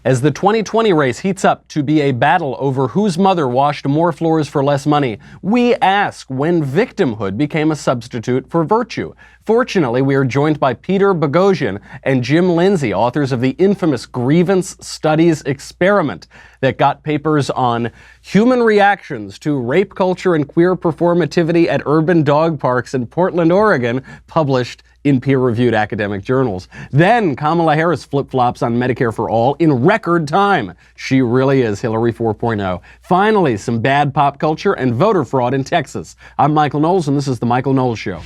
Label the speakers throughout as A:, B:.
A: As the 2020 race heats up to be a battle over whose mother washed more floors for less money, we ask when victimhood became a substitute for virtue. Fortunately, we are joined by Peter Boghossian and Jim Lindsay, authors of the infamous Grievance Studies Experiment that got papers on human reactions to rape culture and queer performativity at urban dog parks in Portland, Oregon, published in peer-reviewed academic journals. Then Kamala Harris flip-flops on Medicare For All in record time. She really is Hillary 4.0. Finally, some bad pop culture and voter fraud in Texas. I'm Michael Knowles, and this is The Michael Knowles Show.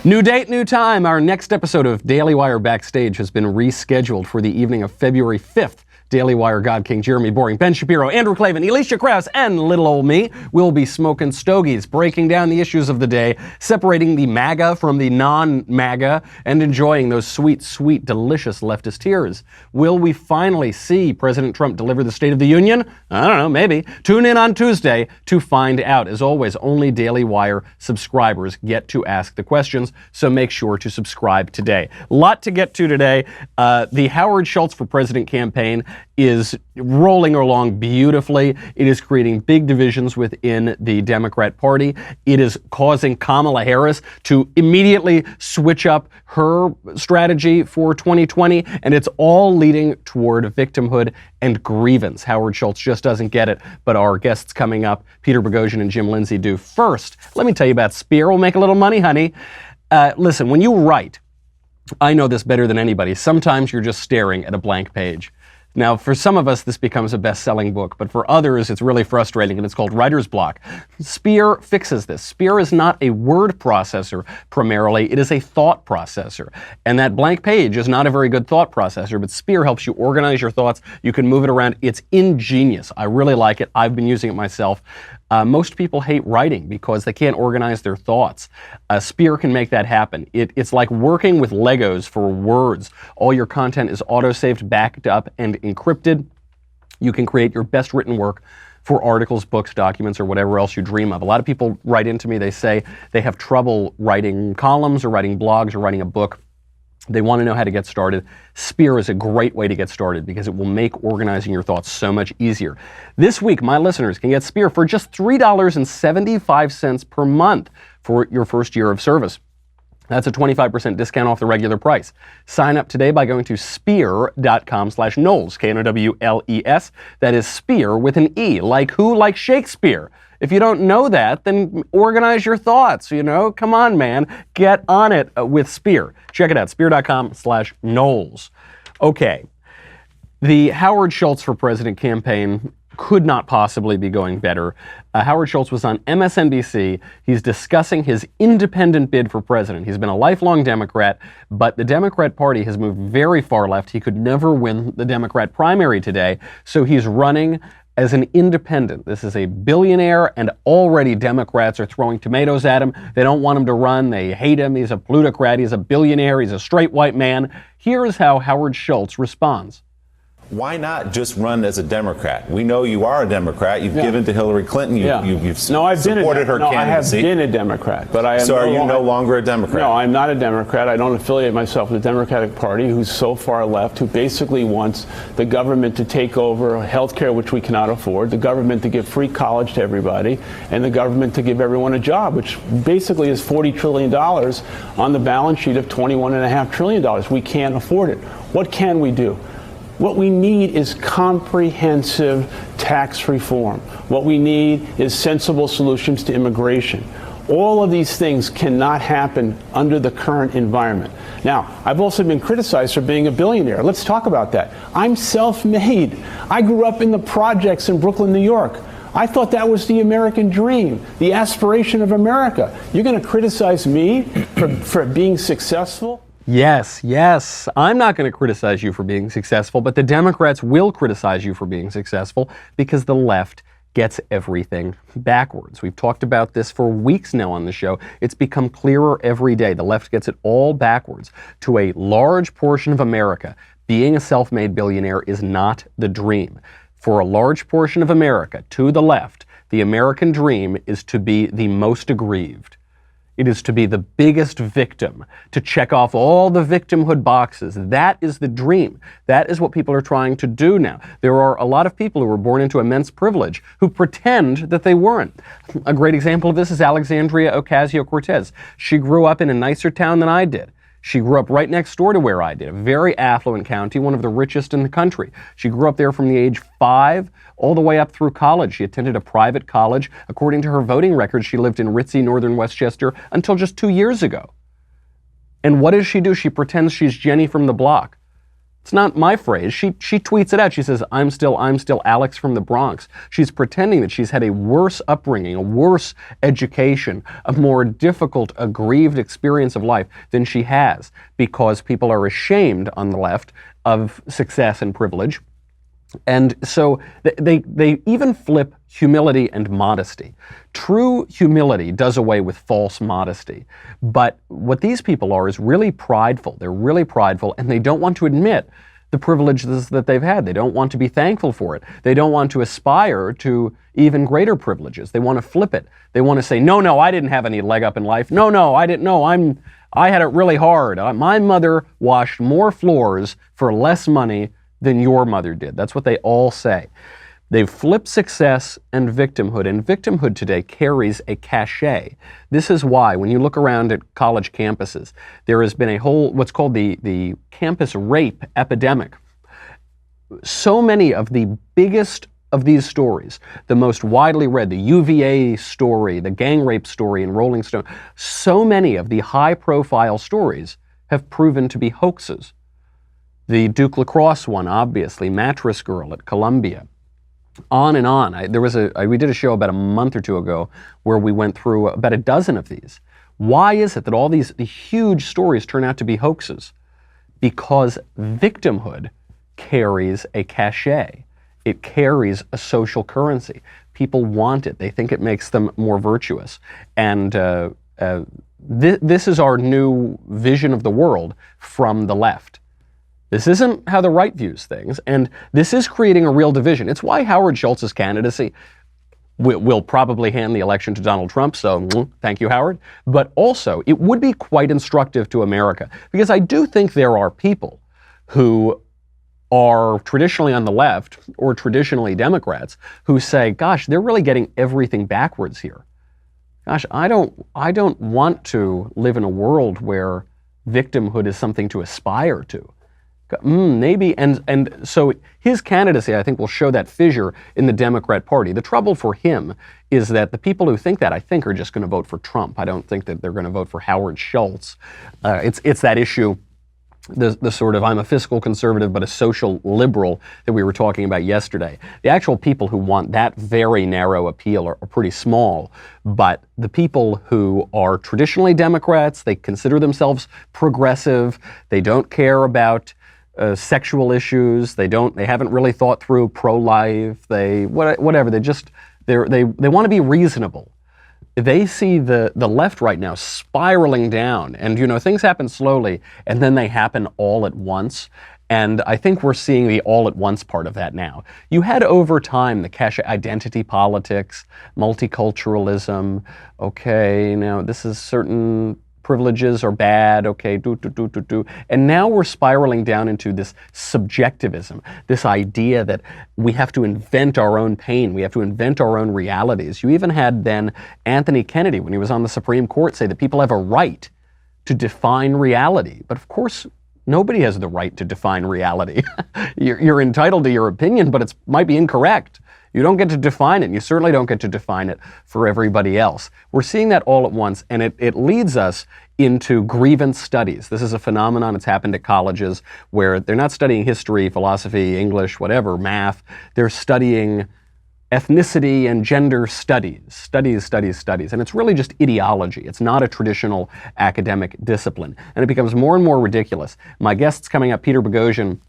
A: New date, new time. Our next episode of Daily Wire Backstage has been rescheduled for the evening of February 5th. Daily Wire God King Jeremy Boring, Ben Shapiro, Andrew Klavan, Alicia Krause, and little old me will be smoking stogies, breaking down the issues of the day, separating the MAGA from the non-MAGA, and enjoying those sweet, sweet, delicious leftist tears. Will we finally see President Trump deliver the State of the Union? I don't know, maybe. Tune in on Tuesday to find out. As always, only Daily Wire subscribers get to ask the questions, so make sure to subscribe today. A lot to get to today. The Howard Schultz for President campaign is rolling along beautifully. It is creating big divisions within the Democrat Party. It is causing Kamala Harris to immediately switch up her strategy for 2020, and it's all leading toward victimhood and grievance. Howard Schultz just doesn't get it, but our guests coming up, Peter Boghossian and Jim Lindsay, do. First, let me tell you about Spear. We'll make a little money, honey. Listen, when you write, I know this better than anybody, sometimes you're just staring at a blank page. Now, for some of us, this becomes a best-selling book, but for others, it's really frustrating, and it's called writer's block. Spear fixes this. Spear is not a word processor primarily, it is a thought processor. And that blank page is not a very good thought processor, but Spear helps you organize your thoughts. You can move it around. It's ingenious. I really like it. I've been using it myself. Most people hate writing because they can't organize their thoughts. Spear can make that happen. It's like working with Legos for words. All your content is auto-saved, backed up, and encrypted. You can create your best written work for articles, books, documents, or whatever else you dream of. A lot of people write into me, they say they have trouble writing columns or writing blogs or writing a book. They want to know how to get started. Spear is a great way to get started because it will make organizing your thoughts so much easier. This week, my listeners can get Spear for just $3.75 per month for your first year of service. That's a 25% discount off the regular price. Sign up today by going to spear.com/Knowles, Knowles. That is Spear with an E, like who? Like Shakespeare. If you don't know that, then organize your thoughts, you know? Come on, man. Get on it with Spear. Check it out, spear.com/Knowles. Okay. The Howard Schultz for President campaign could not possibly be going better. Howard Schultz was on MSNBC. He's discussing his independent bid for president. He's been a lifelong Democrat, but the Democrat Party has moved very far left. He could never win the Democrat primary today, so he's running as an independent. This is a billionaire, and already Democrats are throwing tomatoes at him. They don't want him to run. They hate him. He's a plutocrat. He's a billionaire. He's a straight white man. Here's how Howard Schultz responds.
B: Why not just run as a Democrat? We know you are a Democrat. You've given to Hillary Clinton. You've supported her candidacy.
C: I have been a Democrat, but I am.
B: So are you no longer a Democrat?
C: No, I'm not a Democrat. I don't affiliate myself with the Democratic Party, who's so far left, who basically wants the government to take over health care, which we cannot afford, the government to give free college to everybody, and the government to give everyone a job, which basically is $40 trillion on the balance sheet of $21.5 trillion. We can't afford it. What can we do? What we need is comprehensive tax reform. What we need is sensible solutions to immigration. All of these things cannot happen under the current environment. Now, I've also been criticized for being a billionaire. Let's talk about that. I'm self-made. I grew up in the projects in Brooklyn, New York. I thought that was the American dream, the aspiration of America. You're going to criticize me for being successful?
A: Yes. I'm not going to criticize you for being successful, but the Democrats will criticize you for being successful because the left gets everything backwards. We've talked about this for weeks now on the show. It's become clearer every day. The left gets it all backwards. To a large portion of America, being a self-made billionaire is not the dream. For a large portion of America, to the left, the American dream is to be the most aggrieved. It is to be the biggest victim, to check off all the victimhood boxes. That is the dream. That is what people are trying to do now. There are a lot of people who were born into immense privilege who pretend that they weren't. A great example of this is Alexandria Ocasio-Cortez. She grew up in a nicer town than I did. She grew up right next door to where I did, a very affluent county, one of the richest in the country. She grew up there from the age 5 all the way up through college. She attended a private college. According to her voting records, she lived in ritzy northern Westchester until just 2 years ago. And what does she do? She pretends she's Jenny from the block. It's not my phrase. She tweets it out. She says, I'm still Alex from the Bronx. She's pretending that she's had a worse upbringing, a worse education, a more difficult, aggrieved experience of life than she has, because people are ashamed on the left of success and privilege. And so they even flip humility and modesty. True humility does away with false modesty. But what these people are is really prideful. They're really prideful, and they don't want to admit the privileges that they've had. They don't want to be thankful for it. They don't want to aspire to even greater privileges. They want to flip it. They want to say, no, I didn't have any leg up in life. No, I didn't. No, I had it really hard. My mother washed more floors for less money than your mother did. That's what they all say. They've flipped success and victimhood, and victimhood today carries a cachet. This is why, when you look around at college campuses, there has been a whole, what's called the campus rape epidemic. So many of the biggest of these stories, the most widely read, the UVA story, the gang rape story in Rolling Stone, so many of the high-profile stories have proven to be hoaxes. The Duke Lacrosse one, obviously, Mattress Girl at Columbia, on and on. We did a show about a month or two ago where we went through about a dozen of these. Why is it that all these huge stories turn out to be hoaxes? Because victimhood carries a cachet. It carries a social currency. People want it. They think it makes them more virtuous. And this is our new vision of the world from the left. This isn't how the right views things, and this is creating a real division. It's why Howard Schultz's candidacy will probably hand the election to Donald Trump, so thank you, Howard. But also, it would be quite instructive to America, because I do think there are people who are traditionally on the left, or traditionally Democrats, who say, gosh, they're really getting everything backwards here. Gosh, I don't want to live in a world where victimhood is something to aspire to. Maybe, and so his candidacy, I think, will show that fissure in the Democrat Party. The trouble for him is that the people who think that, I think, are just going to vote for Trump. I don't think that they're going to vote for Howard Schultz. It's that issue, the sort of, I'm a fiscal conservative but a social liberal that we were talking about yesterday. The actual people who want that very narrow appeal are pretty small, but the people who are traditionally Democrats, they consider themselves progressive, they don't care about sexual issues. They haven't really thought through pro-life. Whatever. They want to be reasonable. They see the left right now spiraling down, and things happen slowly, and then they happen all at once. And I think we're seeing the all at once part of that now. You had over time the cachet identity politics, multiculturalism. Okay, now this is certain privileges are bad, okay, And now we're spiraling down into this subjectivism, this idea that we have to invent our own pain, we have to invent our own realities. You even had then Anthony Kennedy, when he was on the Supreme Court, say that people have a right to define reality. But of course, nobody has the right to define reality. You're entitled to your opinion, but it might be incorrect. You don't get to define it, and you certainly don't get to define it for everybody else. We're seeing that all at once, and it leads us into grievance studies. This is a phenomenon that's happened at colleges where they're not studying history, philosophy, English, whatever, math. They're studying ethnicity and gender studies. And it's really just ideology. It's not a traditional academic discipline. And it becomes more and more ridiculous. My guests coming up, Peter Boghossian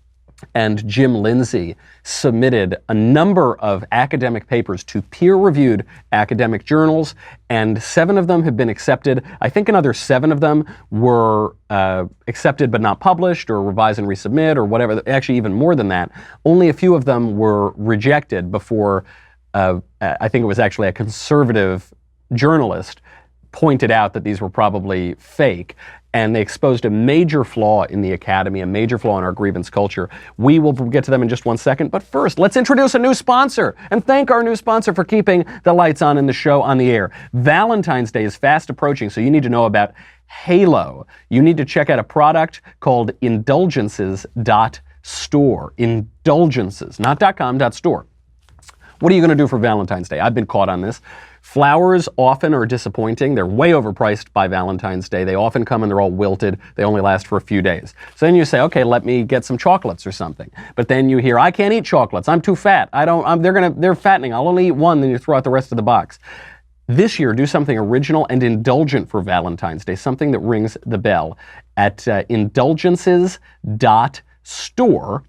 A: and Jim Lindsay, submitted a number of academic papers to peer-reviewed academic journals, and 7 of them have been accepted. I think another 7 of them were accepted but not published, or revise and resubmit, or whatever. Actually, even more than that. Only a few of them were rejected before, I think it was actually a conservative journalist pointed out that these were probably fake, and they exposed a major flaw in the academy, a major flaw in our grievance culture. We will get to them in just one second, but first, let's introduce a new sponsor and thank our new sponsor for keeping the lights on in the show on the air. Valentine's Day is fast approaching, so you need to know about Halo. You need to check out a product called indulgences.store. Indulgences, not .com, .store. What are you going to do for Valentine's Day? I've been caught on this. Flowers often are disappointing. They're way overpriced by Valentine's Day. They often come and they're all wilted. They only last for a few days. So then you say, okay, let me get some chocolates or something. But then you hear, I can't eat chocolates. I'm too fat. They're fattening. I'll only eat one, then you throw out the rest of the box. This year, do something original and indulgent for Valentine's Day, something that rings the bell at indulgences.store,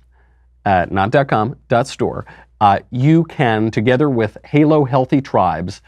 A: not .com, .store. You can, together with Halo Healthy Tribes,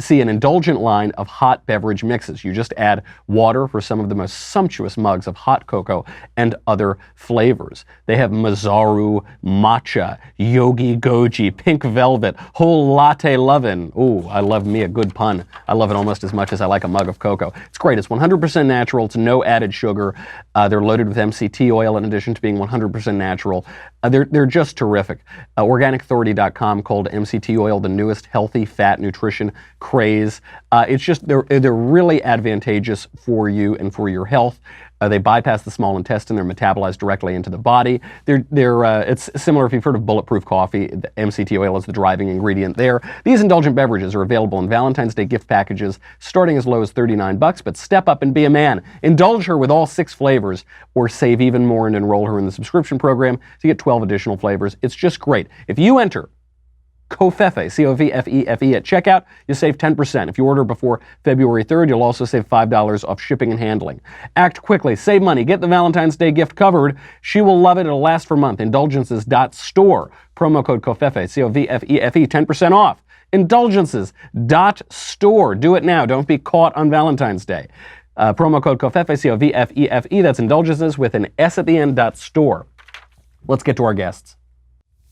A: see an indulgent line of hot beverage mixes. You just add water for some of the most sumptuous mugs of hot cocoa and other flavors. They have Mazaru, matcha, yogi goji, pink velvet, whole latte lovin'. Ooh, I love me a good pun. I love it almost as much as I like a mug of cocoa. It's great. It's 100% natural. It's no added sugar. They're loaded with MCT oil in addition to being 100% natural. They're just terrific. OrganicAuthority.com called MCT oil the newest healthy fat nutrition craze. It's just, they're really advantageous for you and for your health. They bypass the small intestine. They're metabolized directly into the body. It's similar if you've heard of bulletproof coffee. The MCT oil is the driving ingredient there. These indulgent beverages are available in Valentine's Day gift packages starting as low as $39, but step up and be a man. Indulge her with all 6 flavors or save even more and enroll her in the subscription program to get 12 additional flavors. It's just great. If you enter COVFEFE, C-O-V-F-E-F-E at checkout, you save 10%. If you order before February 3rd, you'll also save $5 off shipping and handling. Act quickly, save money, get the Valentine's Day gift covered. She will love it, it'll last for a month. Indulgences.store, promo code COVFEFE, C-O-V-F-E-F-E, 10% off. Indulgences.store, do it now, don't be caught on Valentine's Day. Promo code COVFEFE, C-O-V-F-E-F-E, that's Indulgences with an S at the end, .store. Let's get to our guests.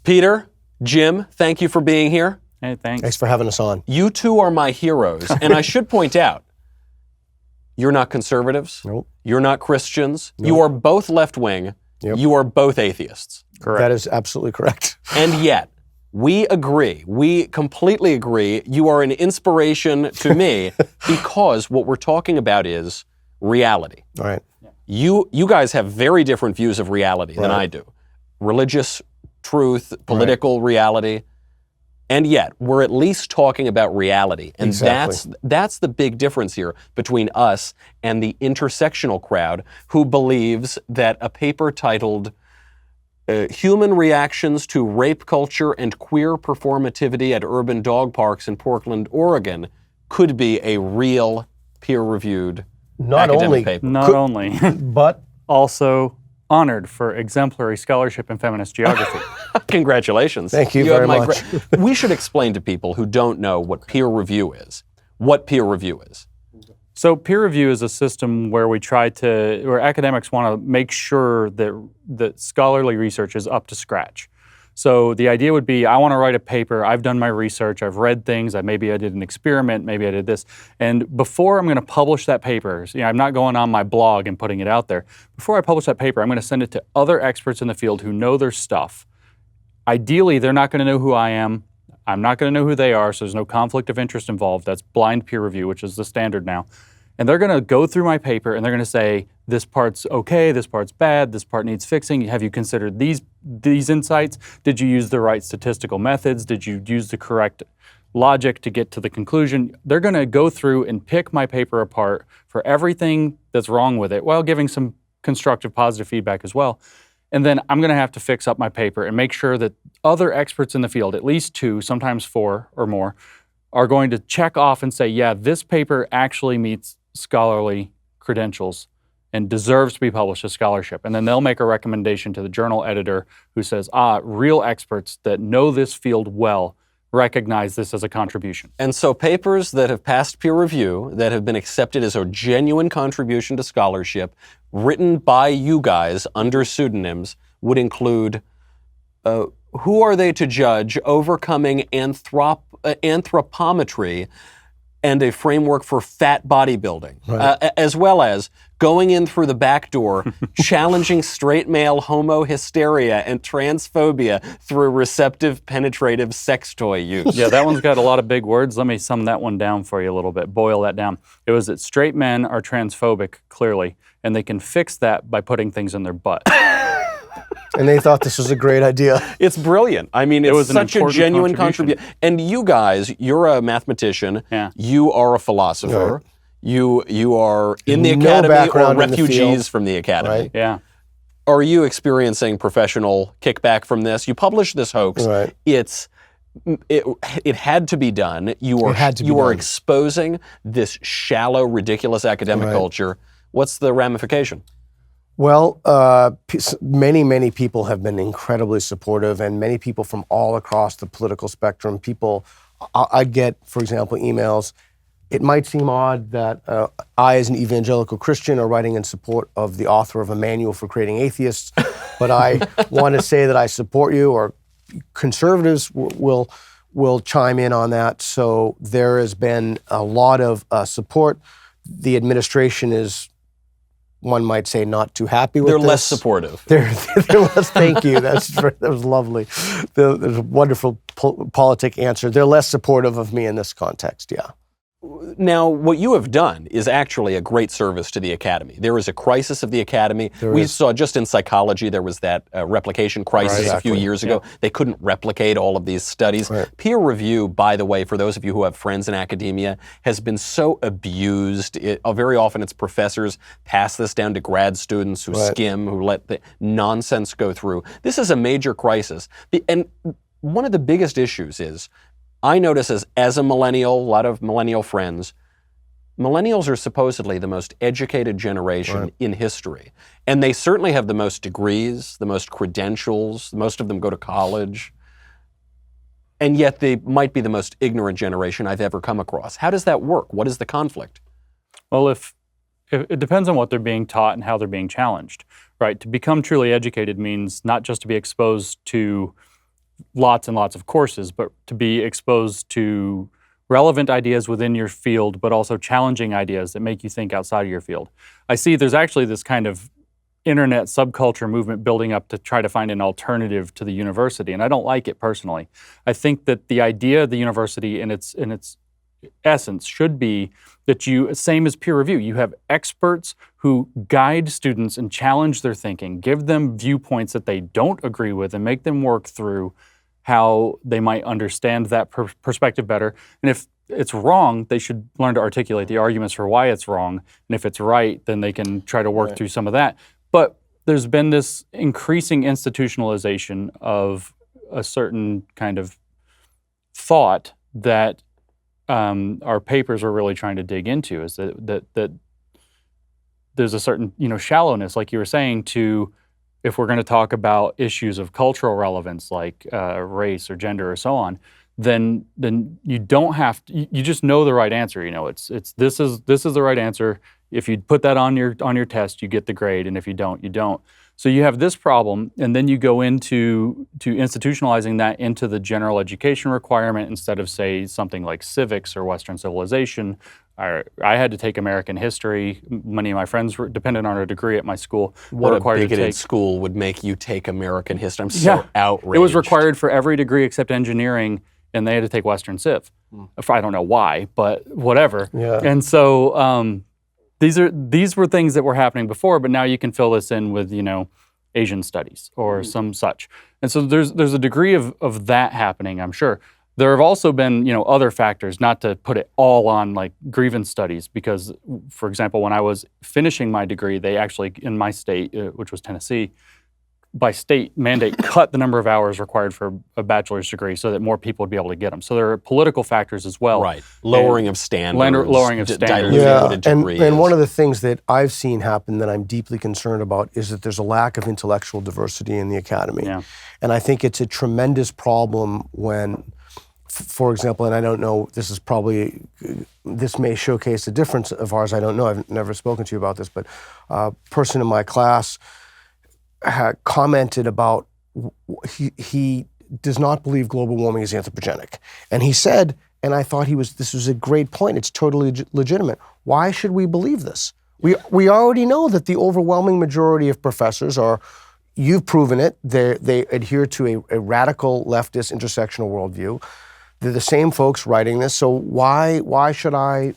A: Peter, Jim, thank you for being here.
D: Hey, thanks.
E: Thanks for having us on.
A: You two are my heroes. And I should point out, you're not conservatives.
E: Nope.
A: You're not Christians.
E: Nope.
A: You are both left-wing.
E: Yep.
A: You are both atheists.
D: Correct.
E: That is absolutely correct.
A: And yet, we agree. We completely agree. You are an inspiration to me because what we're talking about is reality.
E: All right.
A: You guys have very different views of reality than I do. Religious truth, political reality, and yet we're at least talking about reality. And that's the big difference here between us and the intersectional crowd who believes that a paper titled Human Reactions to Rape Culture and Queer Performativity at Urban Dog Parks in Portland, Oregon could be a real peer-reviewed academic paper.
D: Not only,
E: but
D: also honored for exemplary scholarship in feminist geography.
A: Congratulations.
E: Thank you very much.
A: We should explain to people who don't know what peer review is, what peer review is.
D: So peer review is a system where where academics want to make sure that scholarly research is up to scratch. So the idea would be, I want to write a paper, I've done my research, I've read things, maybe I did an experiment, maybe I did this, and before I'm going to publish that paper, I'm not going on my blog and putting it out there. Before I publish that paper, I'm going to send it to other experts in the field who know their stuff. Ideally, they're not going to know who I am, I'm not going to know who they are, so there's no conflict of interest involved. That's blind peer review, which is the standard now. And they're going to go through my paper and they're going to say, this part's okay, this part's bad, this part needs fixing. Have you considered these insights? Did you use the right statistical methods? Did you use the correct logic to get to the conclusion? They're going to go through and pick my paper apart for everything that's wrong with it while giving some constructive, positive feedback as well. And then I'm going to have to fix up my paper and make sure that other experts in the field, at least 2, sometimes 4 or more, are going to check off and say, yeah, this paper actually meets scholarly credentials and deserves to be published as scholarship. And then they'll make a recommendation to the journal editor who says, real experts that know this field well recognize this as a contribution.
A: And so papers that have passed peer review, that have been accepted as a genuine contribution to scholarship, written by you guys under pseudonyms, would include, who are they to judge, overcoming anthropometry, and a framework for fat bodybuilding, as well as going in through the back door, challenging straight male homo hysteria and transphobia through receptive, penetrative sex toy use.
D: Yeah, that one's got a lot of big words. Let me sum that one down for you a little bit, boil that down. It was that straight men are transphobic, clearly, and they can fix that by putting things in their butt.
E: And they thought this was a great idea.
A: It's brilliant. I mean, it's such a genuine contribution. And you guys, you're a mathematician.
D: Yeah.
A: You are a philosopher.
E: Right.
A: You are in the
E: No
A: academy or
E: background in the
A: refugees
E: field.
A: from the academy.
E: Right.
D: Yeah.
A: Are you experiencing professional kickback from this? You published this hoax.
E: Right.
A: It had to be done. You are exposing this shallow, ridiculous academic culture. What's the ramification?
E: Well, many people have been incredibly supportive, and many people from all across the political spectrum. I get, for example, emails. It might seem odd that I, as an evangelical Christian, are writing in support of the author of a manual for creating atheists, but I want to say that I support you, or conservatives will chime in on that. So there has been a lot of support. The administration is, one might say, not too happy with this.
A: They're less supportive.
E: They're less, thank you. That was lovely. There's a wonderful politic answer. They're less supportive of me in this context, yeah.
A: Now, what you have done is actually a great service to the academy. There is a crisis of the academy. We saw just in psychology, there was that replication crisis a few years ago. Yeah. They couldn't replicate all of these studies. Right. Peer review, by the way, for those of you who have friends in academia, has been so abused. Very often it's professors pass this down to grad students who skim, who let the nonsense go through. This is a major crisis. And one of the biggest issues is, I notice as a millennial, a lot of millennial friends, millennials are supposedly the most educated generation in history. And they certainly have the most degrees, the most credentials, most of them go to college. And yet they might be the most ignorant generation I've ever come across. How does that work? What is the conflict?
D: Well, if it depends on what they're being taught and how they're being challenged, right? To become truly educated means not just to be exposed to lots and lots of courses, but to be exposed to relevant ideas within your field, but also challenging ideas that make you think outside of your field. I see there's actually this kind of internet subculture movement building up to try to find an alternative to the university, and I don't like it personally. I think that the idea of the university in its essence should be that same as peer review, you have experts who guide students and challenge their thinking, give them viewpoints that they don't agree with, and make them work through how they might understand that perspective better. And if it's wrong, they should learn to articulate the arguments for why it's wrong. And if it's right, then they can try to work through some of that. But there's been this increasing institutionalization of a certain kind of thought that our papers are really trying to dig into, is that there's a certain shallowness, like you were saying, to if we're going to talk about issues of cultural relevance like race or gender or so on, then you don't have to, you just know the right answer. This is the right answer. If you put that on your test, you get the grade, and if you don't, you don't. So you have this problem, and then you go into institutionalizing that into the general education requirement instead of, say, something like civics or Western civilization. I had to take American history. Many of my friends were dependent on a degree at my school.
A: What a bigoted school would make you take American history. I'm so outraged.
D: It was required for every degree except engineering, and they had to take Western Civ. I don't know why, but whatever. Yeah. And so these were things that were happening before, but now you can fill this in with, Asian studies or some such. And so there's a degree of that happening, I'm sure. There have also been, other factors, not to put it all on like grievance studies, because, for example, when I was finishing my degree, they actually, in my state, which was Tennessee, by state mandate, cut the number of hours required for a bachelor's degree so that more people would be able to get them. So there are political factors as well.
A: Right. Lowering of standards.
D: Lowering of standards.
E: Yeah, and one of the things that I've seen happen that I'm deeply concerned about is that there's a lack of intellectual diversity in the academy. Yeah. And I think it's a tremendous problem when, for example, and I don't know, this may showcase a difference of ours, I don't know, I've never spoken to you about this, but a person in my class had commented about he does not believe global warming is anthropogenic. And he said, And I thought this was a great point. It's totally legitimate. Why should we believe this? We already know that the overwhelming majority of professors are, you've proven it, they adhere to a radical leftist intersectional worldview. They're the same folks writing this, so why should I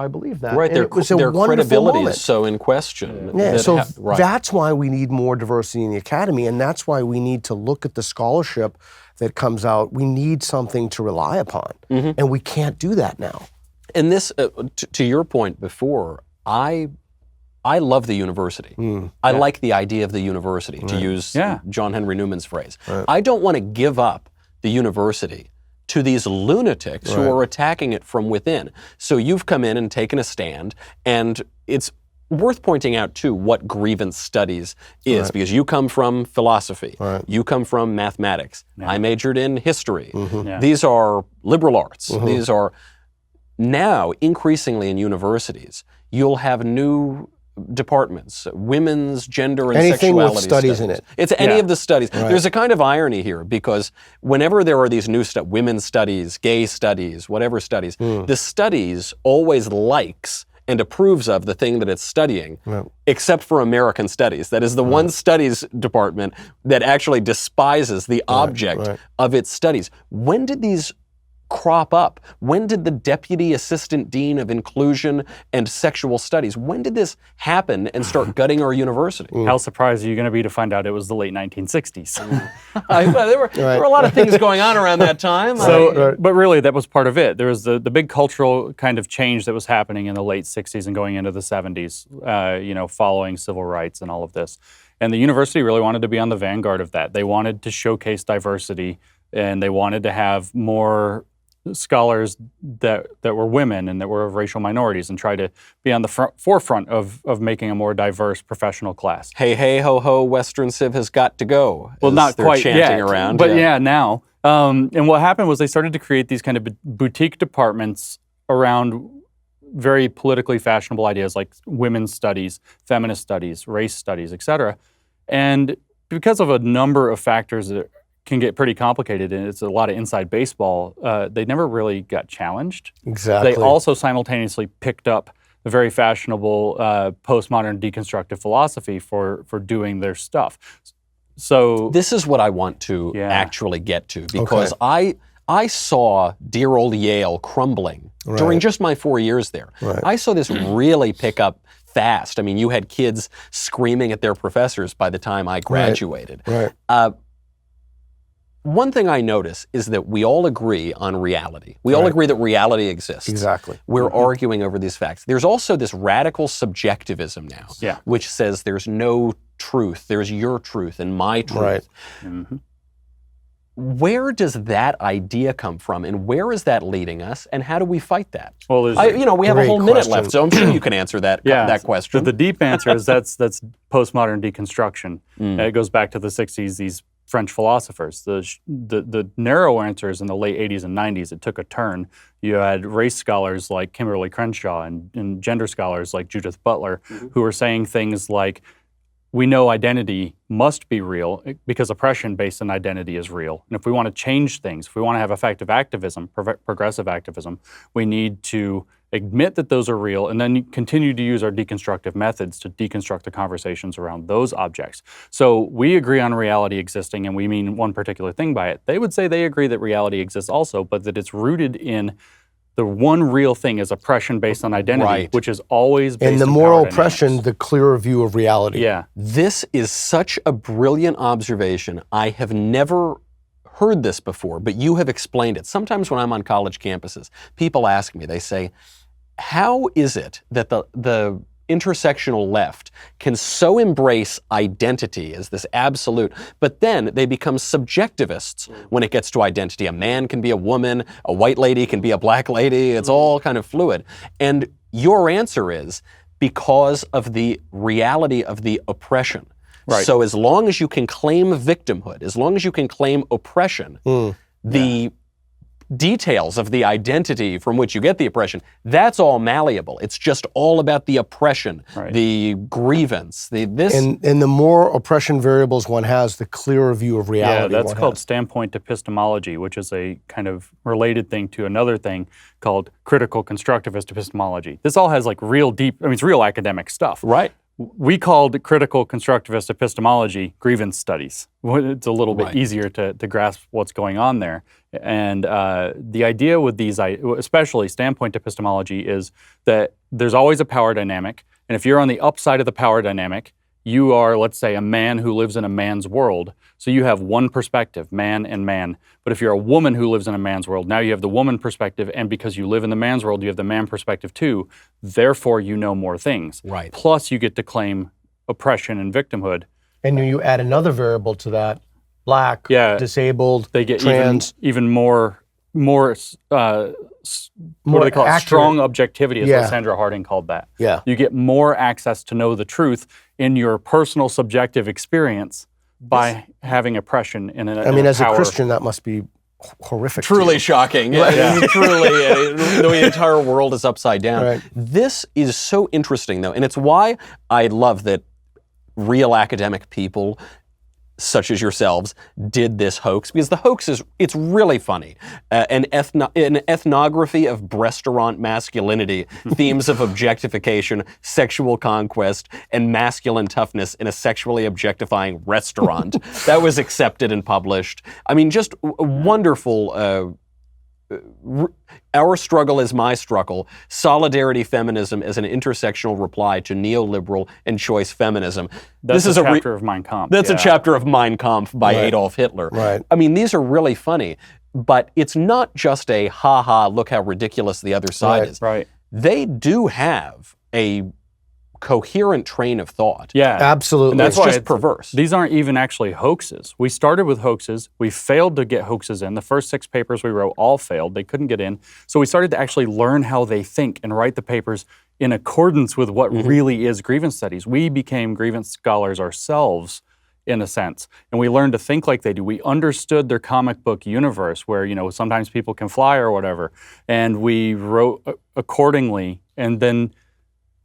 E: believe that?
A: Right, their credibility is so in question.
E: Yeah, that's why we need more diversity in the academy, and that's why we need to look at the scholarship that comes out. We need something to rely upon, and we can't do that now.
A: And this, to your point before, I love the university. I like the idea of the university, to use John Henry Newman's phrase. I don't want to give up the university to these lunatics who are attacking it from within. So you've come in and taken a stand, and it's worth pointing out, too, what grievance studies is, because you come from philosophy, you come from mathematics. I majored in history. These are liberal arts. These are, now, increasingly in universities, you'll have new departments, women's, gender, and
E: anything
A: sexuality
E: with studies in it.
A: It's any of the studies. There's a kind of irony here, because whenever there are these new women's studies, gay studies, whatever studies, the studies always likes and approves of the thing that it's studying, except for American studies. That is the one studies department that actually despises the object of its studies. When did these crop up? When did the Deputy Assistant Dean of Inclusion and Sexual Studies, when did this happen and start gutting our university?
D: How surprised are you going to be to find out it was the late 1960s?
A: There were a lot of things going on around that time.
D: But really, that was part of it. There was the big cultural kind of change that was happening in the late 60s and going into the 70s, following civil rights and all of this. And the university really wanted to be on the vanguard of that. They wanted to showcase diversity, and they wanted to have more scholars that were women and that were of racial minorities, and try to be on the forefront of making a more diverse professional class.
A: Hey, hey, ho, ho, Western Civ has got to go.
D: Well, not quite
A: chanting
D: yet,
A: around.
D: But now. And what happened was they started to create these kind of boutique departments around very politically fashionable ideas like women's studies, feminist studies, race studies, et cetera. And because of a number of factors that can get pretty complicated, and it's a lot of inside baseball, they never really got challenged.
E: Exactly.
D: They also simultaneously picked up the very fashionable postmodern deconstructive philosophy for doing their stuff. So
A: this is what I want to actually get to, because I saw dear old Yale crumbling during just my 4 years there. I saw this really pick up fast. I mean, you had kids screaming at their professors by the time I graduated. One thing I notice is that we all agree on reality. We all agree that reality exists.
E: Exactly.
A: We're arguing over these facts. There's also this radical subjectivism now, which says there's no truth. There's your truth and my truth. Where does that idea come from, and where is that leading us, and how do we fight that?
D: Well,
A: we have a whole minute left, so I'm sure you can answer that question.
D: The deep answer is that's postmodern deconstruction. It goes back to the 60s, these French philosophers. The narrow answers in the late 80s and 90s, it took a turn. You had race scholars like Kimberly Crenshaw and gender scholars like Judith Butler, who were saying things like, we know identity must be real because oppression based on identity is real. And if we want to change things, if we want to have effective activism, progressive activism, we need to admit that those are real and then continue to use our deconstructive methods to deconstruct the conversations around those objects. So we agree on reality existing, and we mean one particular thing by it. They would say they agree that reality exists also, but that it's rooted in the one real thing is oppression based on identity, which is always based on
E: and the moral oppression, the clearer view of reality.
D: Yeah.
A: This is such a brilliant observation. I have never heard this before, but you have explained it. Sometimes when I'm on college campuses, people ask me, they say, how is it that the intersectional left can so embrace identity as this absolute, but then they become subjectivists when it gets to identity. A man can be a woman, a white lady can be a black lady, it's all kind of fluid. And your answer is because of the reality of the oppression. So as long as you can claim victimhood, as long as you can claim oppression, the details of the identity from which you get the oppression, that's all malleable. It's just all about the oppression, the grievance, this.
E: And the more oppression variables one has, the clearer view of reality.
D: Yeah, that's called standpoint epistemology, which is a kind of related thing to another thing called critical constructivist epistemology. This all has like real deep, I mean, it's real academic stuff.
A: Right.
D: We called critical constructivist epistemology grievance studies. It's a little bit easier to grasp what's going on there. And the idea with these, especially standpoint epistemology, is that there's always a power dynamic. And if you're on the upside of the power dynamic, you are, let's say, a man who lives in a man's world. So you have one perspective, man and man. But if you're a woman who lives in a man's world, now you have the woman perspective. And because you live in the man's world, you have the man perspective too. Therefore, you know more things.
A: Right.
D: Plus, you get to claim oppression and victimhood.
E: And you add another variable to that, black, disabled,
D: they get
E: trans.
D: even more what do they call it? Strong objectivity, as Alexandria Harding called that.
E: Yeah.
D: You get more access to know the truth in your personal subjective experience by having oppression in a
E: as
D: power.
E: a Christian, that must be horrific.
A: Truly shocking. Truly, the entire world is upside down.
E: Right.
A: This is so interesting, though, and it's why I love that real academic people such as yourselves did this hoax, because the hoax it's really funny. An ethnography of breastaurant masculinity, themes of objectification, sexual conquest, and masculine toughness in a sexually objectifying restaurant. That was accepted and published. I mean, just wonderful. Our struggle is my struggle. Solidarity feminism as an intersectional reply to neoliberal and choice feminism.
D: This is a chapter of Mein Kampf.
A: That's a chapter of Mein Kampf by Adolf Hitler.
E: Right.
A: I mean, these are really funny, but it's not just a ha-ha, look how ridiculous the other side is.
D: Right.
A: They do have a coherent train of thought.
D: Yeah,
E: absolutely.
A: And that's why it's perverse.
D: These aren't even actually hoaxes. We started with hoaxes. We failed to get hoaxes in. The first 6 papers we wrote all failed. They couldn't get in. So we started to actually learn how they think and write the papers in accordance with what really is grievance studies. We became grievance scholars ourselves, in a sense. And we learned to think like they do. We understood their comic book universe where, sometimes people can fly or whatever. And we wrote accordingly. And then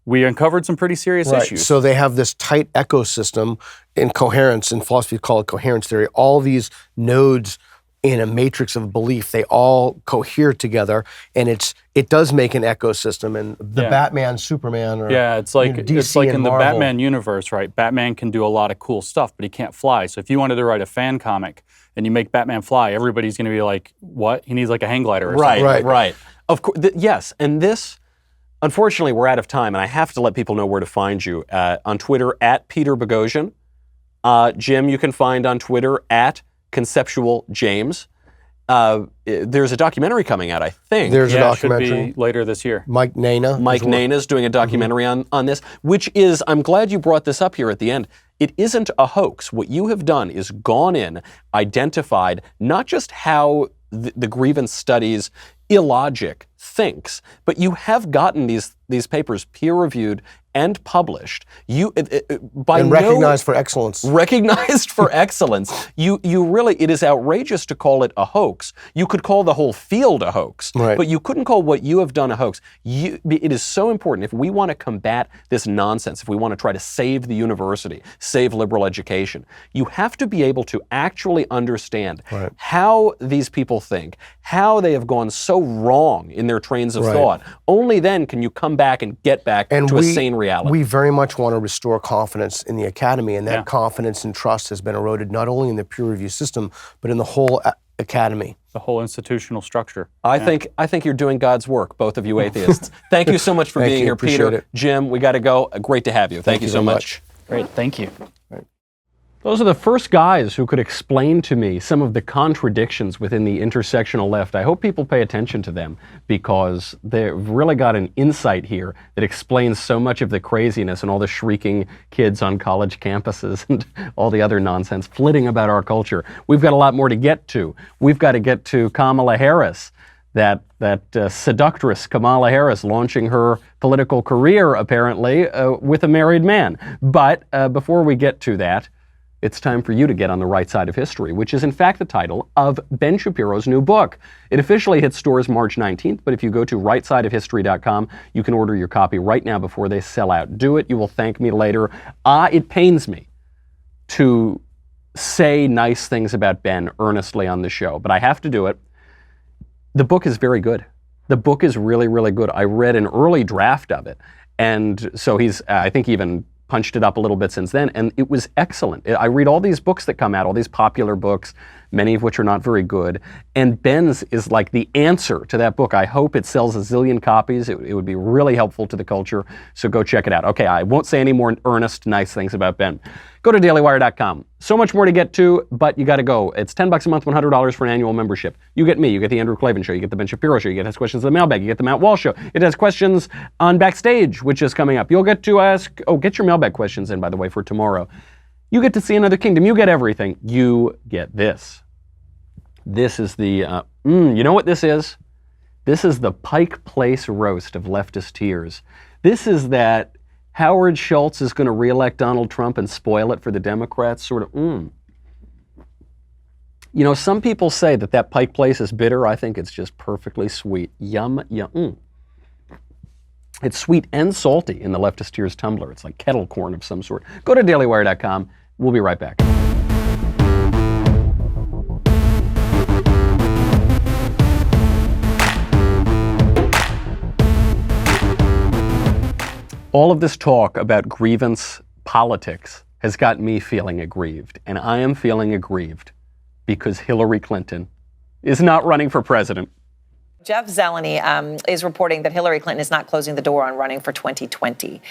D: we uncovered some pretty serious issues.
E: So they have this tight ecosystem in coherence, in philosophy call it coherence theory. All these nodes in a matrix of belief, they all cohere together, and it does make an ecosystem. And the Batman, Superman, or
D: it's like
E: DC
D: it's like
E: and
D: in the
E: Marvel.
D: Batman universe, right? Batman can do a lot of cool stuff, but he can't fly. So if you wanted to write a fan comic and you make Batman fly, everybody's going to be like, "What? He needs like a hang glider or something."
A: Right. Of course, yes, and this. Unfortunately, we're out of time, and I have to let people know where to find you. On Twitter, @Peter Boghossian. Jim, you can find on Twitter, @ConceptualJames. There's a documentary coming out, I think.
E: There's a documentary.
D: It should be later this year.
E: Mike Nana's
A: doing a documentary on this, which is, I'm glad you brought this up here at the end. It isn't a hoax. What you have done is gone in, identified not just how the grievance studies illogic thinks, but you have gotten these papers peer-reviewed and published.
E: Recognized for excellence.
A: Recognized for excellence. You really, it is outrageous to call it a hoax. You could call the whole field a hoax, but you couldn't call what you have done a hoax. It is so important if we want to combat this nonsense, if we want to try to save the university, save liberal education, you have to be able to actually understand how these people think, how they have gone so wrong in their trains of thought. Only then can you come back and get back to a sane reality.
E: We very much want to restore confidence in the academy, and that confidence and trust has been eroded not only in the peer review system, but in the whole academy.
D: The whole institutional structure.
A: I think you're doing God's work, both of you atheists. Thank you so much for being here, Peter. Jim, we got to go. Great to have you. Thank you so much.
D: Great, thank you.
A: Those are the first guys who could explain to me some of the contradictions within the intersectional left. I hope people pay attention to them because they've really got an insight here that explains so much of the craziness and all the shrieking kids on college campuses and all the other nonsense flitting about our culture. We've got a lot more to get to. We've got to get to Kamala Harris, that seductress Kamala Harris launching her political career, apparently, with a married man. But before we get to that, It's time for you to get on the right side of history, which is in fact the title of Ben Shapiro's new book. It officially hits stores March 19th, but if you go to rightsideofhistory.com, you can order your copy right now before they sell out. Do it. You will thank me later. It pains me to say nice things about Ben earnestly on the show, but I have to do it. The book is very good. The book is really, really good. I read an early draft of it, and so he's, I think, even punched it up a little bit since then, and it was excellent. I read all these books that come out, all these popular books, many of which are not very good, and Ben's is like the answer to that book. I hope it sells a zillion copies. It would be really helpful to the culture, so go check it out. Okay, I won't say any more earnest, nice things about Ben. Go to dailywire.com. So much more to get to, but you got to go. It's $10 a month, $100 for an annual membership. You get me, you get the Andrew Klavan Show, you get the Ben Shapiro Show, you get Ask Questions in the Mailbag, you get the Matt Walsh Show. It has questions on Backstage, which is coming up. You'll get to ask, get your mailbag questions in, by the way, for tomorrow. You get to see another kingdom. You get everything. You get this. This is the, you know what this is? This is the Pike Place roast of leftist tears. This is that Howard Schultz is going to reelect Donald Trump and spoil it for the Democrats, sort of, You know, some people say that Pike Place is bitter. I think it's just perfectly sweet. Yum, yum, It's sweet and salty in the leftist tears tumbler. It's like kettle corn of some sort. Go to dailywire.com. We'll be right back. All of this talk about grievance politics has got me feeling aggrieved, and I am feeling aggrieved because Hillary Clinton is not running for president.
F: Jeff Zeleny is reporting that Hillary Clinton is not closing the door on running for 2020.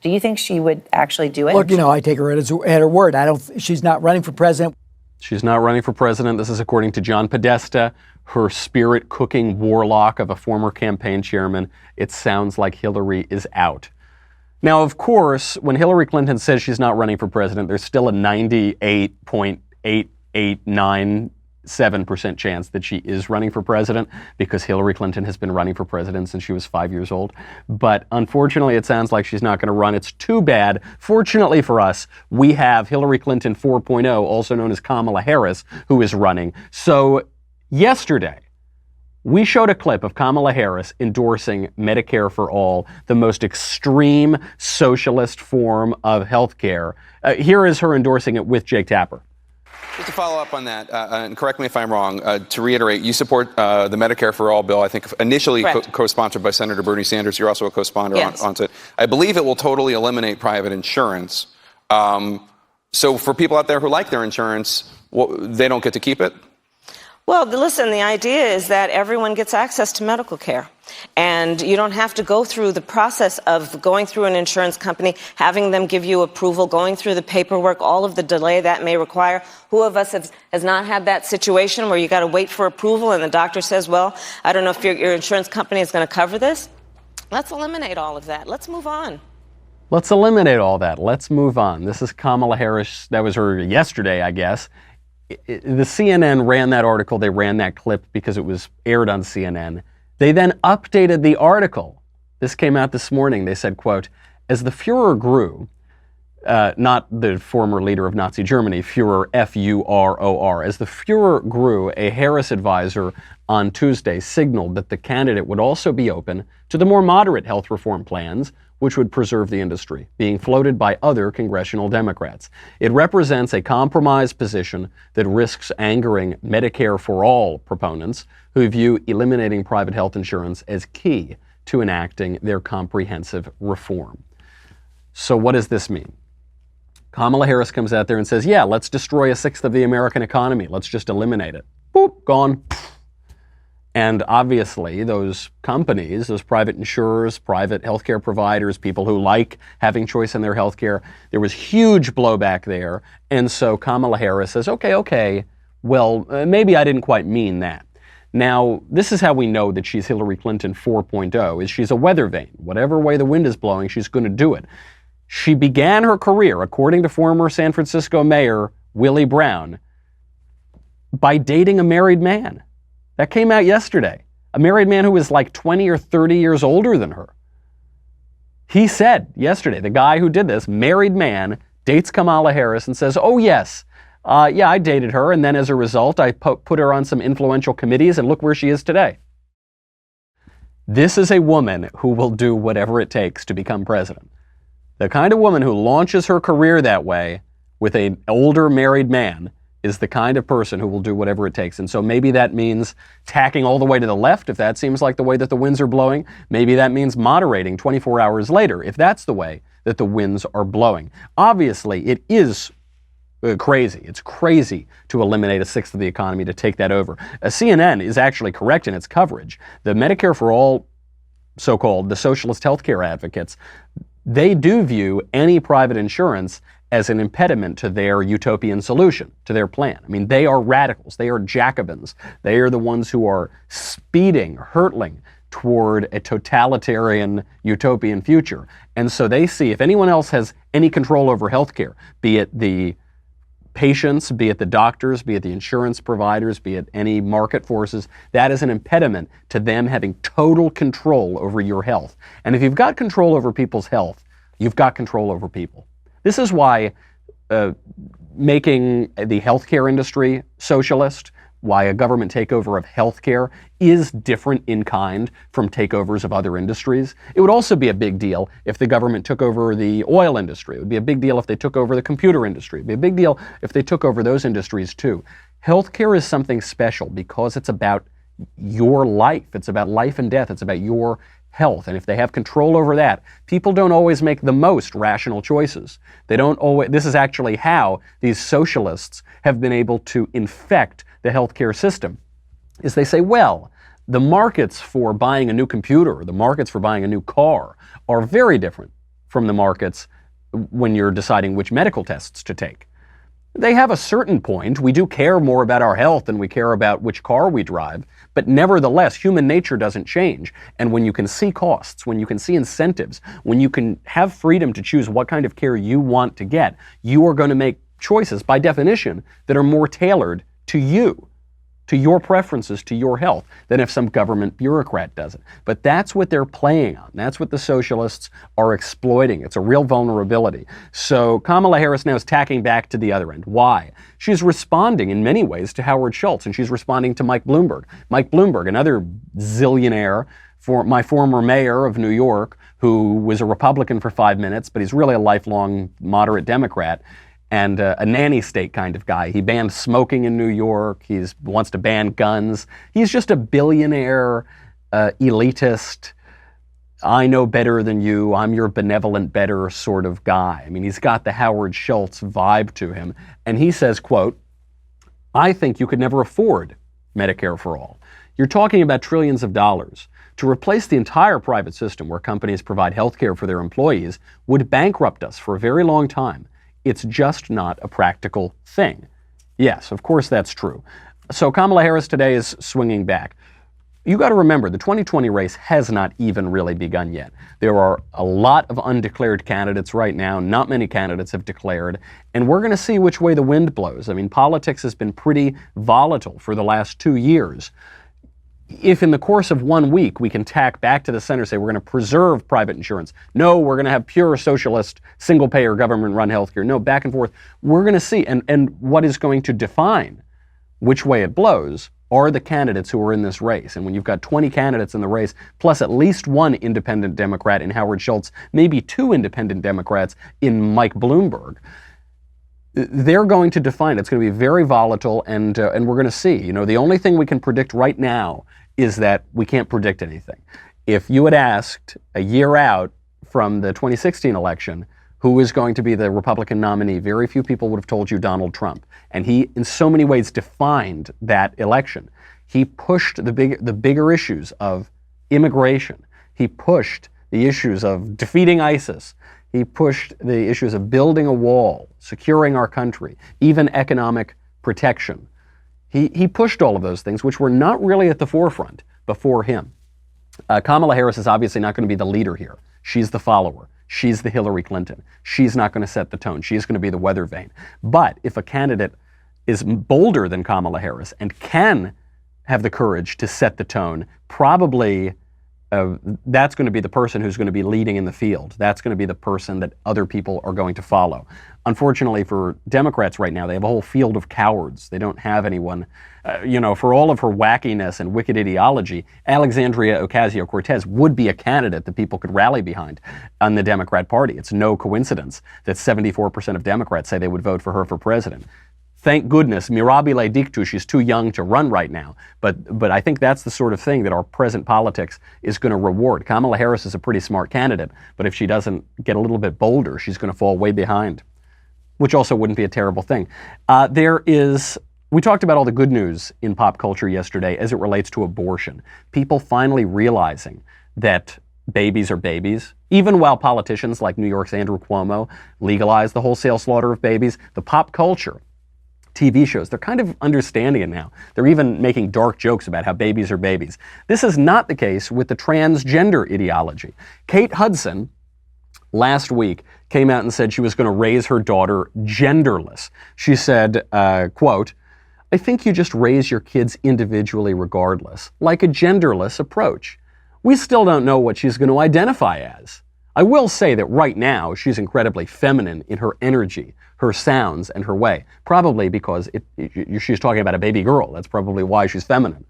F: Do you think she would actually do it?
G: Look, you know, I take her at her word. She's not running for president.
A: She's not running for president. This is according to John Podesta, her spirit-cooking warlock of a former campaign chairman. It sounds like Hillary is out. Now, of course, when Hillary Clinton says she's not running for president, there's still a 98.8897% chance that she is running for president, because Hillary Clinton has been running for president since she was 5 years old. But unfortunately, it sounds like she's not going to run. It's too bad. Fortunately for us, we have Hillary Clinton 4.0, also known as Kamala Harris, who is running. So yesterday, we showed a clip of Kamala Harris endorsing Medicare For All, the most extreme socialist form of health care. Here is her endorsing it with Jake Tapper.
H: Just to follow up on that, and correct me if I'm wrong, to reiterate, you support the Medicare For All bill, I think initially co-sponsored by Senator Bernie Sanders. You're also a co-sponsor on it. I believe it will totally eliminate private insurance. So for people out there who like their insurance, they don't get to keep it?
I: Well, listen, the idea is that everyone gets access to medical care. And you don't have to go through the process of going through an insurance company, having them give you approval, going through the paperwork, all of the delay that may require. Who of us has not had that situation where you got to wait for approval and the doctor says, well, I don't know if your insurance company is going to cover this? Let's eliminate all of that. Let's move on.
A: Let's eliminate all that. Let's move on. This is Kamala Harris. That was her yesterday, I guess. The CNN ran that article. They ran that clip because it was aired on CNN. They then updated the article. This came out this morning. They said, quote, as the Fuhrer grew, not the former leader of Nazi Germany, Fuhrer, F-U-R-O-R. As the Fuhrer grew, a Harris advisor on Tuesday signaled that the candidate would also be open to the more moderate health reform plans, which would preserve the industry, being floated by other congressional Democrats. It represents a compromise position that risks angering Medicare for All proponents who view eliminating private health insurance as key to enacting their comprehensive reform. So what does this mean? Kamala Harris comes out there and says, yeah, let's destroy a sixth of the American economy. Let's just eliminate it. Boop, gone. And obviously, those companies, those private insurers, private healthcare providers, people who like having choice in their healthcare, there was huge blowback there. And so Kamala Harris says, okay, well, maybe I didn't quite mean that. Now, this is how we know that she's Hillary Clinton 4.0, is she's a weather vane. Whatever way the wind is blowing, she's going to do it. She began her career, according to former San Francisco Mayor Willie Brown, by dating a married man. That came out yesterday. A married man who was like 20 or 30 years older than her. He said yesterday, the guy who did this, married man, dates Kamala Harris and says, oh yes, yeah, I dated her, and then as a result, I put her on some influential committees, and look where she is today. This is a woman who will do whatever it takes to become president. The kind of woman who launches her career that way with an older married man is the kind of person who will do whatever it takes. And so maybe that means tacking all the way to the left, if that seems like the way that the winds are blowing. Maybe that means moderating 24 hours later, if that's the way that the winds are blowing. Obviously, it is crazy. It's crazy to eliminate a sixth of the economy, to take that over. CNN is actually correct in its coverage. The Medicare For All, so-called, the socialist healthcare advocates, they do view any private insurance as an impediment to their utopian solution, to their plan. I mean, they are radicals. They are Jacobins. They are the ones who are speeding, hurtling toward a totalitarian utopian future. And so they see if anyone else has any control over healthcare, be it the patients, be it the doctors, be it the insurance providers, be it any market forces, that is an impediment to them having total control over your health. And if you've got control over people's health, you've got control over people. This is why making the healthcare industry socialist, why a government takeover of healthcare is different in kind from takeovers of other industries. It would also be a big deal if the government took over the oil industry. It would be a big deal if they took over the computer industry. It would be a big deal if they took over those industries too. Healthcare is something special because it's about your life. It's about life and death. It's about your health. And if they have control over that, people don't always make the most rational choices. They don't always. This is actually how these socialists have been able to infect the healthcare system, is they say, well, the markets for buying a new computer, or the markets for buying a new car are very different from the markets when you're deciding which medical tests to take. They have a certain point. We do care more about our health than we care about which car we drive, but nevertheless, human nature doesn't change. And when you can see costs, when you can see incentives, when you can have freedom to choose what kind of care you want to get, you are going to make choices, by definition, that are more tailored to you, to your preferences, to your health, than if some government bureaucrat does it. But that's what they're playing on. That's what the socialists are exploiting. It's a real vulnerability. So Kamala Harris now is tacking back to the other end. Why? She's responding in many ways to Howard Schultz, and she's responding to Mike Bloomberg. Mike Bloomberg, another zillionaire, my former mayor of New York, who was a Republican for 5 minutes, but he's really a lifelong moderate Democrat, and a nanny state kind of guy. He banned smoking in New York. He wants to ban guns. He's just a billionaire, elitist, I know better than you, I'm your benevolent better sort of guy. I mean, he's got the Howard Schultz vibe to him. And he says, quote, I think you could never afford Medicare for All. You're talking about trillions of dollars. To replace the entire private system where companies provide health care for their employees would bankrupt us for a very long time. It's just not a practical thing. Yes, of course that's true. So Kamala Harris today is swinging back. You got to remember, the 2020 race has not even really begun yet. There are a lot of undeclared candidates right now. Not many candidates have declared. And we're going to see which way the wind blows. I mean, politics has been pretty volatile for the last 2 years. If in the course of 1 week we can tack back to the center, say we're going to preserve private insurance. No, we're going to have pure socialist, single-payer, government-run healthcare. No, back and forth. We're going to see. And what is going to define which way it blows are the candidates who are in this race. And when you've got 20 candidates in the race, plus at least one independent Democrat in Howard Schultz, maybe 2 independent Democrats in Mike Bloomberg, they're going to define it. It's going to be very volatile, and we're going to see. You know, the only thing we can predict right now is that we can't predict anything. If you had asked a year out from the 2016 election who is going to be the Republican nominee, very few people would have told you Donald Trump. And he, in so many ways, defined that election. He pushed the bigger issues of immigration. He pushed the issues of defeating ISIS. He pushed the issues of building a wall, securing our country, even economic protection. He pushed all of those things, which were not really at the forefront before him. Kamala Harris is obviously not going to be the leader here. She's the follower. She's the Hillary Clinton. She's not going to set the tone. She's going to be the weather vane. But if a candidate is bolder than Kamala Harris and can have the courage to set the tone, probably that's going to be the person who's going to be leading in the field. That's going to be the person that other people are going to follow. Unfortunately for Democrats right now, they have a whole field of cowards. They don't have anyone, for all of her wackiness and wicked ideology, Alexandria Ocasio-Cortez would be a candidate that people could rally behind on the Democrat Party. It's no coincidence that 74% of Democrats say they would vote for her for president. Thank goodness, mirabile dictu, she's too young to run right now. But I think that's the sort of thing that our present politics is going to reward. Kamala Harris is a pretty smart candidate, but if she doesn't get a little bit bolder, she's going to fall way behind, which also wouldn't be a terrible thing. We talked about all the good news in pop culture yesterday as it relates to abortion. People finally realizing that babies are babies. Even while politicians like New York's Andrew Cuomo legalize the wholesale slaughter of babies, the pop culture, TV shows, they're kind of understanding it now. They're even making dark jokes about how babies are babies. This is not the case with the transgender ideology. Kate Hudson, last week, came out and said she was going to raise her daughter genderless. She said, quote, "I think you just raise your kids individually regardless, like a genderless approach. We still don't know what she's going to identify as. I will say that right now she's incredibly feminine in her energy, her sounds, and her way. Probably because she's talking about a baby girl. That's probably why she's feminine.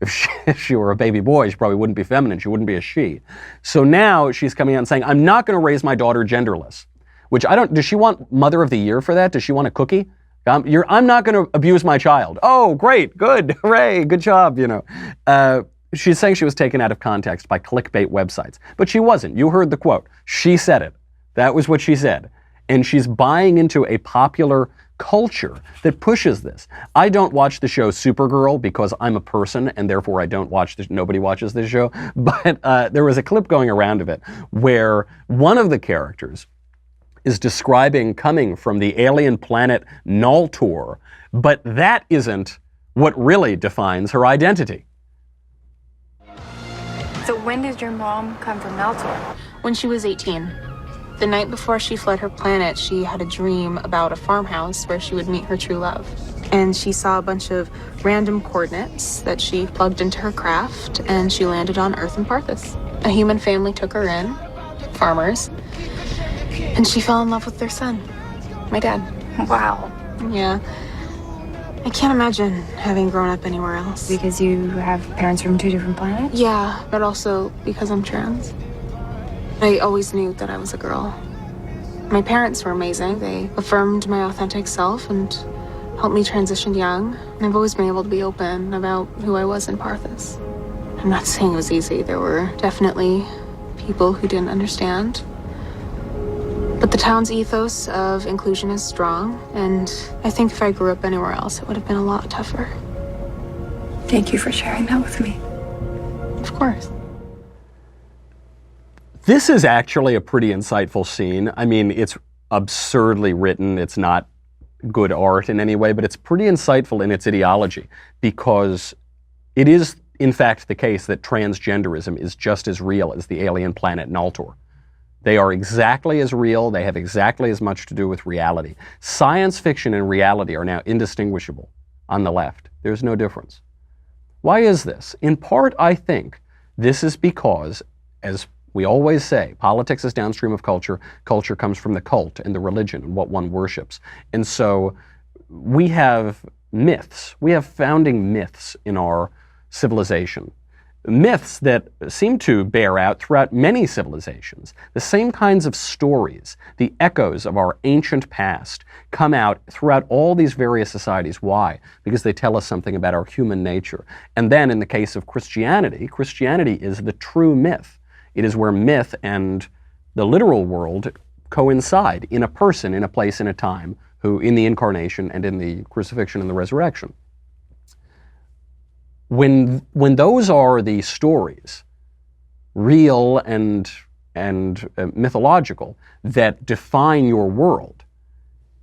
A: If she were a baby boy, she probably wouldn't be feminine. She wouldn't be a she. So now she's coming out and saying, I'm not going to raise my daughter genderless. Which does she want Mother of the Year for that? Does she want a cookie? I'm not going to abuse my child. Oh, great, good, hooray, good job, She's saying she was taken out of context by clickbait websites. But she wasn't. You heard the quote. She said it. That was what she said. And she's buying into a popular culture that pushes this. I don't watch the show Supergirl because I'm a person and therefore I don't watch nobody watches this show. But there was a clip going around of it where one of the characters is describing coming from the alien planet Knowles, but that isn't what really defines her identity.
J: So when did your mom come from Knowles?
K: When she was 18. The night before she fled her planet, she had a dream about a farmhouse where she would meet her true love. And she saw a bunch of random coordinates that she plugged into her craft, and she landed on Earth in Parthas. A human family took her in, farmers, and she fell in love with their son, my dad.
J: Wow.
K: Yeah. I can't imagine having grown up anywhere else.
J: Because you have parents from two different planets?
K: Yeah, but also because I'm trans. I always knew that I was a girl. My parents were amazing. They affirmed my authentic self and helped me transition young. I've always been able to be open about who I was in Parthas. I'm not saying it was easy. There were definitely people who didn't understand. But the town's ethos of inclusion is strong, and I think if I grew up anywhere else, it would have been a lot tougher.
J: Thank you for sharing that with me.
K: Of course.
A: This is actually a pretty insightful scene. I mean, it's absurdly written. It's not good art in any way, but it's pretty insightful in its ideology because it is, in fact, the case that transgenderism is just as real as the alien planet Knowles. They are exactly as real. They have exactly as much to do with reality. Science fiction and reality are now indistinguishable on the left. There's no difference. Why is this? In part, I think this is because, as we always say, politics is downstream of culture. Culture comes from the cult and the religion and what one worships. And so we have myths. We have founding myths in our civilization. Myths that seem to bear out throughout many civilizations. The same kinds of stories, the echoes of our ancient past, come out throughout all these various societies. Why? Because they tell us something about our human nature. And then in the case of Christianity, Christianity is the true myth. It is where myth and the literal world coincide in a person, in a place, in a time, who in the incarnation and in the crucifixion and the resurrection. When those are the stories, real and mythological, that define your world,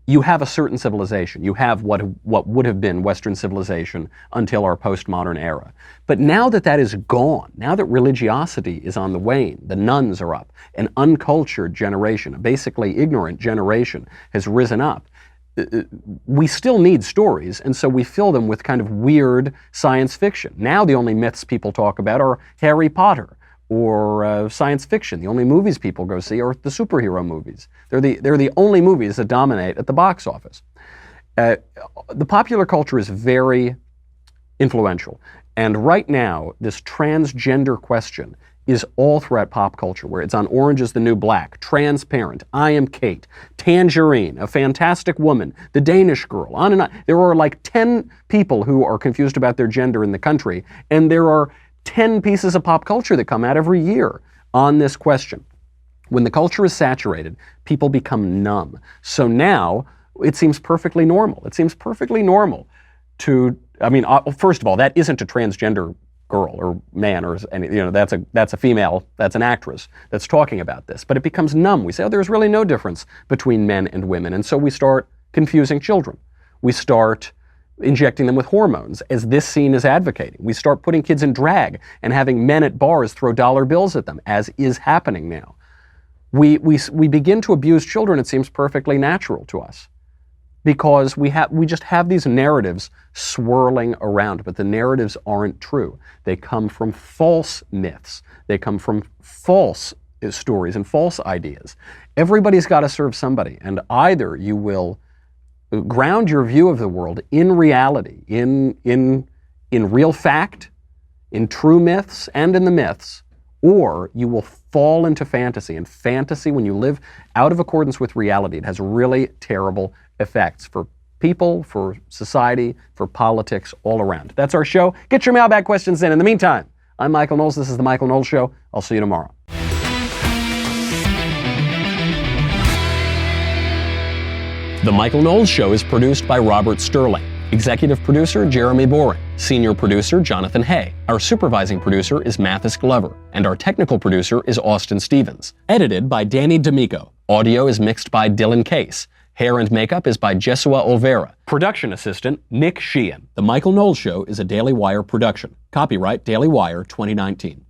A: you have a certain civilization. You have what would have been Western civilization until our postmodern era. But now that that is gone, now that religiosity is on the wane, the nuns are up, an uncultured generation, a basically ignorant generation has risen up, we still need stories, and so we fill them with kind of weird science fiction. Now the only myths people talk about are Harry Potter, or science fiction. The only movies people go see are the superhero movies. They're the only movies that dominate at the box office. The popular culture is very influential. And right now, this transgender question is all throughout pop culture, where it's on Orange is the New Black, Transparent, I Am Kate, Tangerine, A Fantastic Woman, The Danish Girl, on and on. There are like 10 people who are confused about their gender in the country, and there are 10 pieces of pop culture that come out every year on this question. When the culture is saturated, people become numb. So now, it seems perfectly normal. It seems perfectly normal to, first of all, that isn't a transgender girl or man or any, that's a female, that's an actress that's talking about this. But it becomes numb. We say, oh, there's really no difference between men and women. And so we start confusing children. We start injecting them with hormones, as this scene is advocating. We start putting kids in drag and having men at bars throw dollar bills at them, as is happening now. We begin to abuse children, it seems perfectly natural to us, because we just have these narratives swirling around, but the narratives aren't true. They come from false myths. They come from false stories and false ideas. Everybody's got to serve somebody, and either you will ground your view of the world in reality, in real fact, in true myths and in the myths, or you will fall into fantasy. And fantasy, when you live out of accordance with reality, it has really terrible effects for people, for society, for politics, all around. That's our show. Get your mailbag questions in. In the meantime, I'm Michael Knowles. This is The Michael Knowles Show. I'll see you tomorrow. The Michael Knowles Show is produced by Robert Sterling. Executive producer, Jeremy Boring. Senior producer, Jonathan Hay. Our supervising producer is Mathis Glover. And our technical producer is Austin Stevens. Edited by Danny D'Amico. Audio is mixed by Dylan Case. Hair and makeup is by Jesua Olvera. Production assistant, Nick Sheehan. The Michael Knowles Show is a Daily Wire production. Copyright Daily Wire 2019.